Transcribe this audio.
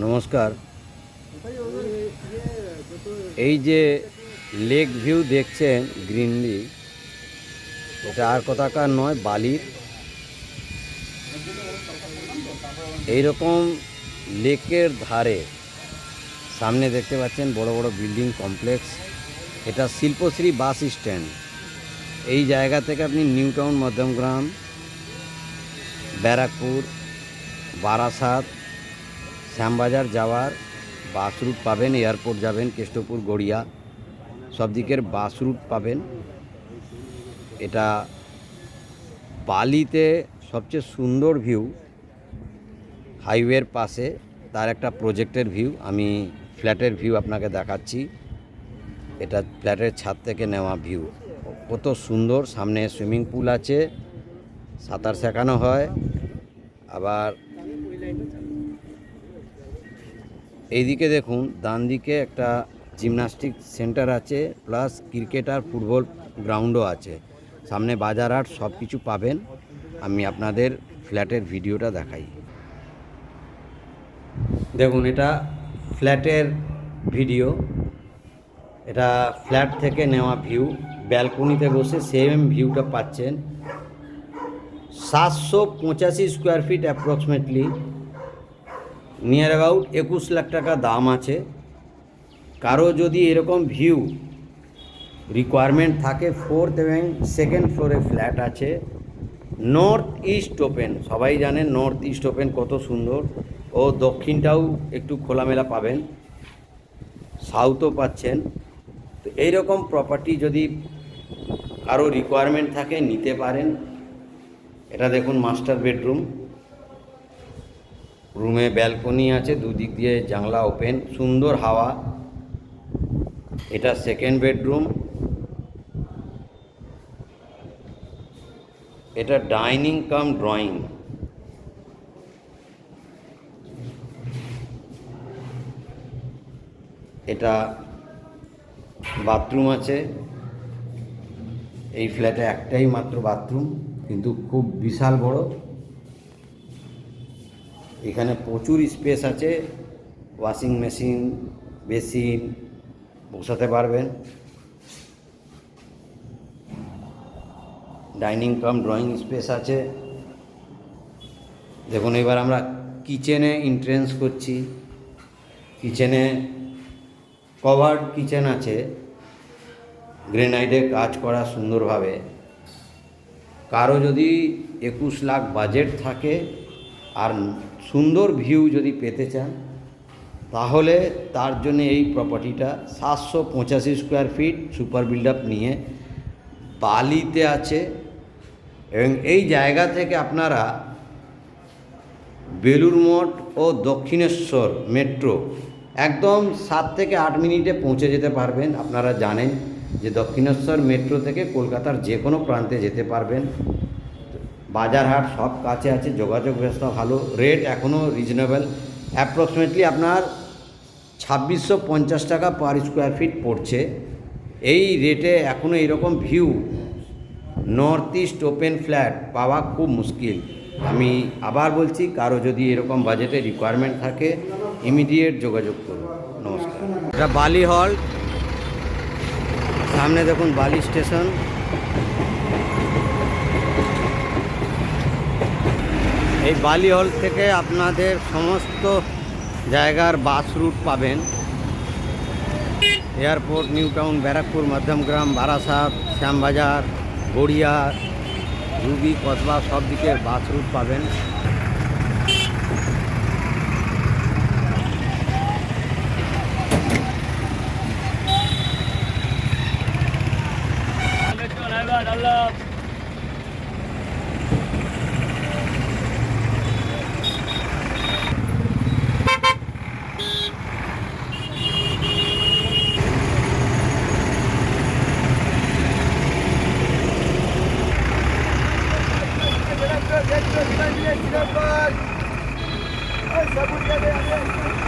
নমস্কার। এই যে লেক ভিউ দেখছেন গ্রিনলি, এটা আর কোথাকার নয়, বালির। এইরকম লেকের ধারে সামনে দেখতে পাচ্ছেন বড় বড় বিল্ডিং কমপ্লেক্স। এটা শিল্পশ্রী বাস স্ট্যান্ড। এই জায়গা থেকে আপনি নিউ টাউন, মধ্যমগ্রাম, ব্যারাকপুর, বারাসাত, শ্যামবাজার যাওয়ার বাস রুট পাবেন। এয়ারপোর্ট যাবেন, কেষ্টপুর, গড়িয়া, সব দিকের বাস রুট পাবেন। এটা বালিতে সবচেয়ে সুন্দর ভিউ, হাইওয়ের পাশে তার একটা প্রজেক্টের ভিউ। আমি ফ্ল্যাটের ভিউ আপনাকে দেখাচ্ছি। এটা ফ্ল্যাটের ছাদ থেকে নেওয়া ভিউ, কত সুন্দর। সামনে সুইমিং পুল আছে, সাঁতার শেখানো হয়। আবার এইদিকে দেখুন, ডান দিকে একটা জিমনাস্টিক সেন্টার আছে, প্লাস ক্রিকেট আর ফুটবল গ্রাউন্ডও আছে। সামনে বাজারহাট, সব কিছু পাবেন। আমি আপনাদের ফ্ল্যাটের ভিডিওটা দেখাই। দেখুন, এটা ফ্ল্যাটের ভিডিও। এটা ফ্ল্যাট থেকে নেওয়া ভিউ। ব্যালকনিতে বসে সেম ভিউটা পাচ্ছেন। 785 square feet approximately, near about 21 lakh টাকা দাম আছে। কারো যদি এরকম ভিউ রিকোয়ারমেন্ট থাকে, 4th এবং 2nd ফ্লোরে ফ্ল্যাট আছে। নর্থ ইস্ট ওপেন, সবাই জানেন নর্থ ইস্ট ওপেন কত সুন্দর। ও দক্ষিণটাও একটু খোলামেলা পাবেন, সাউথও পাচ্ছেন। তো এইরকম প্রপার্টি যদি কারো রিকোয়ারমেন্ট থাকে, নিতে পারেন। এটা দেখুন মাস্টার বেডরুম। রুমে ব্যালকনি আছে, দুদিক দিয়ে জানলা ওপেন, সুন্দর হাওয়া। এটা 2nd বেডরুম। এটা ডাইনিং কাম ড্রয়িং। এটা বাথরুম আছে। এই ফ্ল্যাটে একটাই মাত্র বাথরুম, কিন্তু খুব বিশাল বড়। এখানে প্রচুর স্পেস আছে, ওয়াশিং মেশিন, বেসিন বসাতে পারবেন। ডাইনিং কাম ড্রয়িং স্পেস আছে। দেখুন, এবার আমরা কিচেনে এন্ট্রেন্স করছি। কিচেনে কভার্ড কিচেন আছে, গ্রেনাইটে কাজ করা সুন্দরভাবে। কারো যদি 21 লাখ বাজেট থাকে আর সুন্দর ভিউ যদি পেতে চান, তাহলে তার জন্য এই প্রপার্টিটা 785 square feet super build up নিয়ে বালিতে আছে। এবং এই জায়গা থেকে আপনারা বেলুড় মঠ ও দক্ষিণেশ্বর মেট্রো একদম 7 থেকে 8 মিনিটে পৌঁছে যেতে পারবেন। আপনারা জানেন যে দক্ষিণেশ্বর মেট্রো থেকে কলকাতার যে কোনো প্রান্তে যেতে পারবেন। বাজারহাট সব কাছে আছে, যোগাযোগ ব্যবস্থা ভালো, রেট এখনও রিজনেবল। অ্যাপ্রক্সিমেটলি আপনার 2650 টাকা পার স্কোয়ার ফিট পড়ছে। এই রেটে এখনও এরকম view north east open flat পাওয়া খুব মুশকিল। আমি আবার বলছি, কারো যদি এরকম বাজেটে রিকোয়ারমেন্ট থাকে, ইমিডিয়েট যোগাযোগ করুন। নমস্কার। এটা বালি হল। সামনে দেখুন বালি স্টেশন। এই বালি হল থেকে আপনাদের সমস্ত জায়গার বাস রুট পাবেন। Airport, new town, Barrackpore, Madhyamgram, Barasat, Shyambazar, Garia, Ruby, Kasba, সব দিকের বাস রুট পাবেন। Sabun